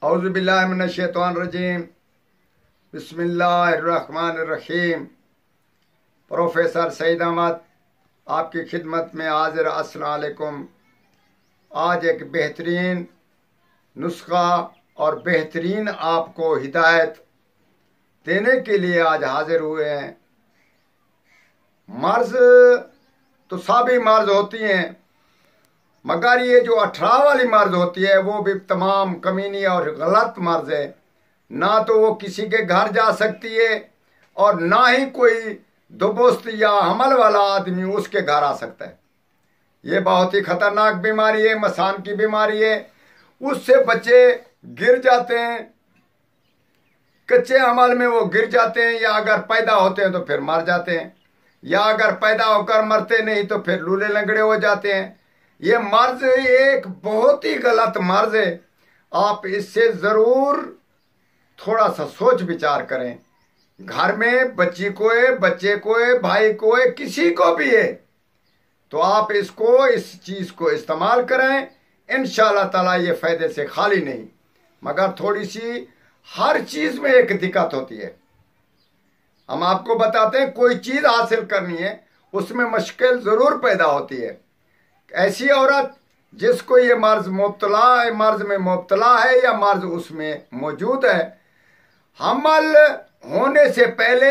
औज़ुबिल्लाहिमिनश्शैतानिर्रजीम बिस्मिल्लाहिर्रहमानिर्रहीम। प्रोफेसर सईद अहमद आपकी खिदमत में हाजिर। अस्सलाम वालेकुम। आज एक बेहतरीन नुस्खा और बेहतरीन आपको हिदायत देने के लिए आज हाजिर हुए हैं। मर्ज तो सभी मर्ज होती हैं, मगर ये जो 18 वाली मर्ज होती है वो भी तमाम कमीनी और गलत मर्ज है। ना तो वो किसी के घर जा सकती है और ना ही कोई दुबस्त या हमल वाला आदमी उसके घर आ सकता है। ये बहुत ही खतरनाक बीमारी है, मसान की बीमारी है। उससे बच्चे गिर जाते हैं, कच्चे हमल में वो गिर जाते हैं, या अगर पैदा होते हैं तो फिर मर जाते हैं, या अगर पैदा होकर मरते नहीं तो फिर लूले लंगड़े हो जाते हैं। ये मर्ज एक बहुत ही गलत मर्ज है। आप इससे जरूर थोड़ा सा सोच विचार करें। घर में बच्ची को है, बच्चे को है, भाई को है, किसी को भी है, तो आप इस चीज को इस्तेमाल करें। इंशाल्लाह ताला ये फायदे से खाली नहीं, मगर थोड़ी सी हर चीज में एक दिक्कत होती है। हम आपको बताते हैं, कोई चीज हासिल करनी है उसमें मुश्किल जरूर पैदा होती है। ऐसी औरत जिसको ये मर्ज में मुब्तला है या मर्ज उसमें मौजूद है, हमल होने से पहले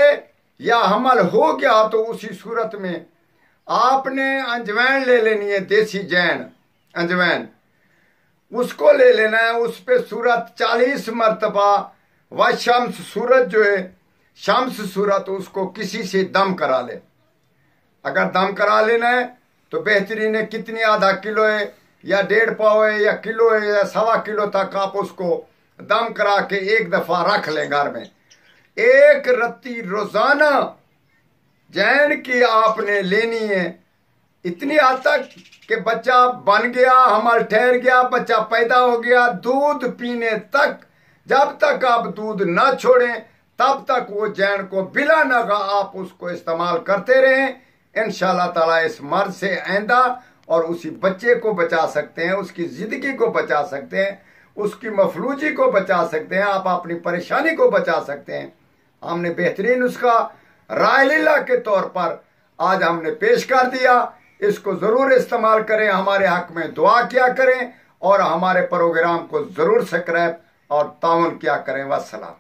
या हमल हो गया तो उसी सूरत में आपने अजवैन ले लेनी है, देसी जैन अजवैन, उसको ले लेना है। उस पे सूरत 40 मरतबा व शम्स सूरत जो है, शम्स सूरत, उसको किसी से दम करा ले। अगर दम करा लेना है तो बेहतरीन है। कितनी आधा किलो है या 1.5 पाव है या किलो है या 1.25 किलो तक आप उसको दम करा के एक दफा रख लें घर में। एक रत्ती रोजाना जैन की आपने लेनी है, इतनी हद तक कि बच्चा बन गया, हमल ठहर गया, बच्चा पैदा हो गया, दूध पीने तक, जब तक आप दूध ना छोड़ें तब तक वो जैन को बिला नगा आप उसको इस्तेमाल करते रहें। इंशाल्लाह ताला इस मर्ज से आइंदा और उसी बच्चे को बचा सकते हैं, उसकी जिंदगी को बचा सकते हैं, उसकी मफलूजी को बचा सकते हैं, आप अपनी परेशानी को बचा सकते हैं। हमने बेहतरीन उसका रायलीला के तौर पर आज हमने पेश कर दिया। इसको जरूर इस्तेमाल करें, हमारे हक में दुआ किया करें और हमारे प्रोग्राम को जरूर सब्सक्राइब और ताउन किया करें। वस्सलाम।